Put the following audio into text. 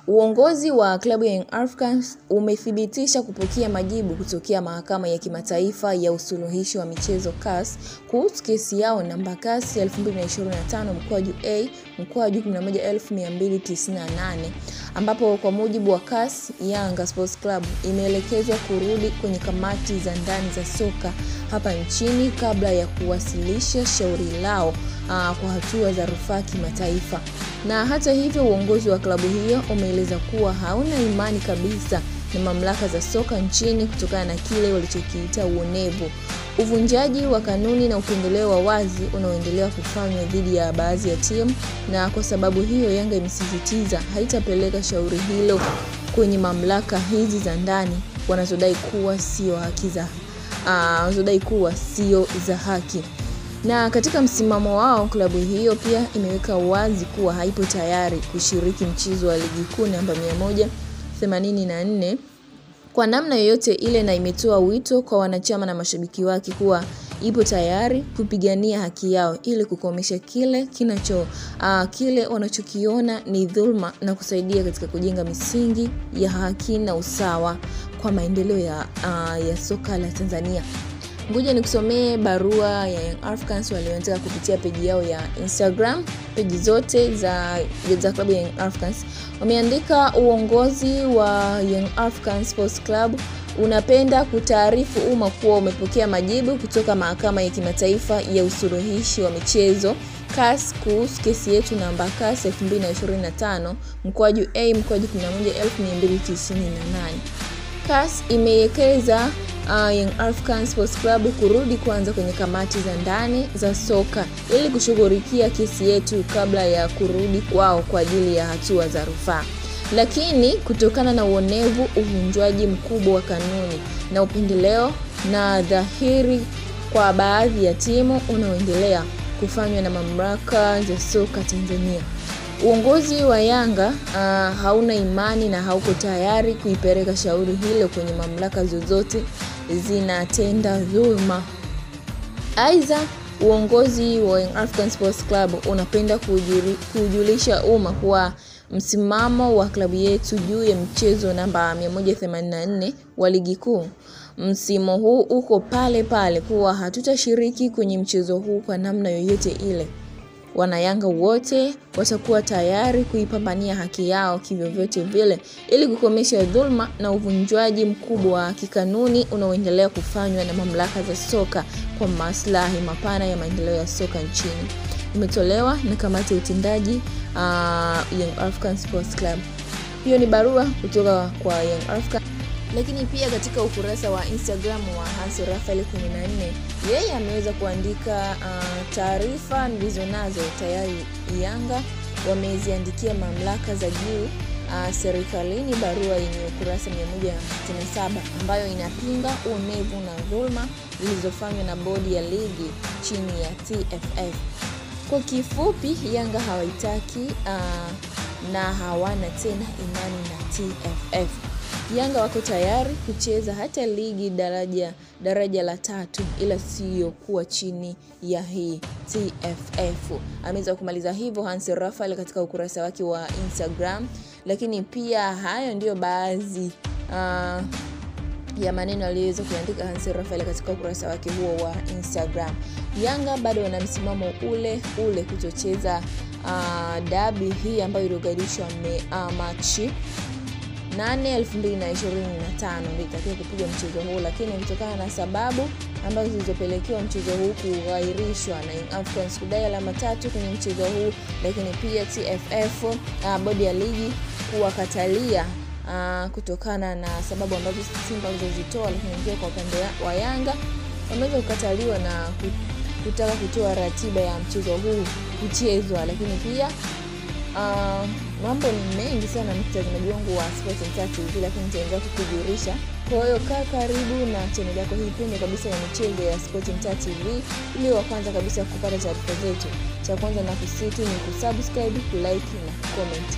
Uongozi wa klabu ya Young Africans umethibitisha kupokea majibu kutokea mahakama ya kimataifa ya usuluhishi wa michezo CAS kuhusu kesi yao namba CAS 2025/A/11/298, ambapo kwa mujibu wa CAS, Yanga Sports Club imeelekezwa kurudi kwenye kamati za ndani za soka hapa nchini kabla ya kuwasilisha shauri lao kwa hatua za rufaa kimataifa. Na hata hivyo, uongozi wa klabu hiyo umeeleza kuwa hauna imani kabisa na mamlaka za soka nchini kutokana na kile walichokiita uonevu, uvunjaji wa kanuni na upendeleo wa wazi unaoendelea kufanywa dhidi ya baadhi ya timu, na kwa sababu hiyo Yanga imesisitiza haitapeleka shauri hilo kwenye mamlaka hizi za ndani wanazodai kuwa sio za haki. Na katika msimamo wao, klabu hiyo pia imeweka wazi kuwa haipo tayari kushiriki mchezo wa ligi kuu namba 184 kwa namna yoyote ile, na imetoa wito kwa wanachama na mashabiki wake kuwa ipo tayari kupigania haki yao ili kukomesha kile wanachokiona ni dhulma na kusaidia katika kujenga misingi ya haki na usawa kwa maendeleo ya soka la Tanzania. Ngoja nikusomee barua ya Young Africans walioandika kupitia peji yao ya Instagram. Peji zote za klabu ya Young Africans wameandika: uongozi wa Young Africans Sports Club unapenda kutaarifu umma kuwa umepokea majibu kutoka mahakama ya kimataifa ya usuluhishi wa michezo CAS kuhusu kesi yetu namba CAS 2025/A/11/298. CAS imeelekeza Young Africans Sports Club kurudi kwanza kwenye kamati za ndani za soka ili kushughulikia kesi yetu kabla ya kurudi kwao kwa ajili ya hatua za rufaa. Lakini kutokana na uonevu, uvunjwaji mkubwa wa kanuni na upendeleo na dhahiri kwa baadhi ya timu unaoendelea kufanywa na mamlaka za soka Tanzania, uongozi wa Yanga hauna imani na hauko tayari kuipeleka shauri hilo kwenye mamlaka zozote zinatenda dhulma. Aidha, uongozi wa Young African Sports Club unapenda kujulisha umma kuwa msimamo wa klabu yetu juu ya mchezo namba 184 wa ligi kuu msimu huu uko pale pale, kuwa hatutashiriki kwenye mchezo huu kwa namna yoyote ile. Wanayanga wote watakuwa tayari kuipambania haki yao kivyovyote vile ili kukomesha dhulma na uvunjwaji mkubwa wa kikanuni unaoendelea kufanywa na mamlaka za soka kwa maslahi mapana ya maendeleo ya soka nchini. Imetolewa na kamati ya utendaji Young African Sports Club. Hiyo ni barua kutoka kwa Young African. Lakini pia katika ukurasa wa Instagram wa Hans Raphael 14, yeye ameweza kuandika taarifa nilizonazo tayari Yanga wameziandikia mamlaka za juu serikalini barua yenye ukurasa 167 ambayo inapinga uonevu na dhulma zilizofanywa na bodi ya ligi chini ya TFF. Kwa kifupi, Yanga hawaitaki na hawana tena imani na TFF. Yanga wako tayari kucheza hata ligi daraja la 3 ila sio kuwa chini ya hii TFF. Ameweza kumaliza hivyo Hans Raphael katika ukurasa wake wa Instagram. Lakini pia hayo ndio baadhi ya maneno aliyoweza kuandika Hans Raphael katika ukurasa wake huo wa Instagram. Yanga bado wana msimamo ule kutocheza dabi hii ambayo iliyogairishwa Machi 8/2025 ndio itakiwa kupiga mchezo huu, lakini kutokana na sababu ambazo zilizopelekewa mchezo huu kugairishwa na Young Africans kudai alama 3 kwenye mchezo huu, lakini pia TFF bodi ya ligi kuwakatalia kutokana na sababu ambazo Simba walizozitoa, lakini pia kwa upande wa Yanga wameweza kukataliwa na kutaka kutoa ratiba ya mchezo huu kuchezwa. Lakini pia mambo ni mengi sana mtazamaji wangu wa Sports Mtaa TV, lakini nitaendelea kukujulisha. Kwa hiyo kaa karibu na channel yako hii pendwa kabisa ya michezo ya Sports Mtaa TV ili wa kwanza kabisa kupata taarifa zetu. Cha kwanza na kusiti ni kusubscribe, kulike na comment.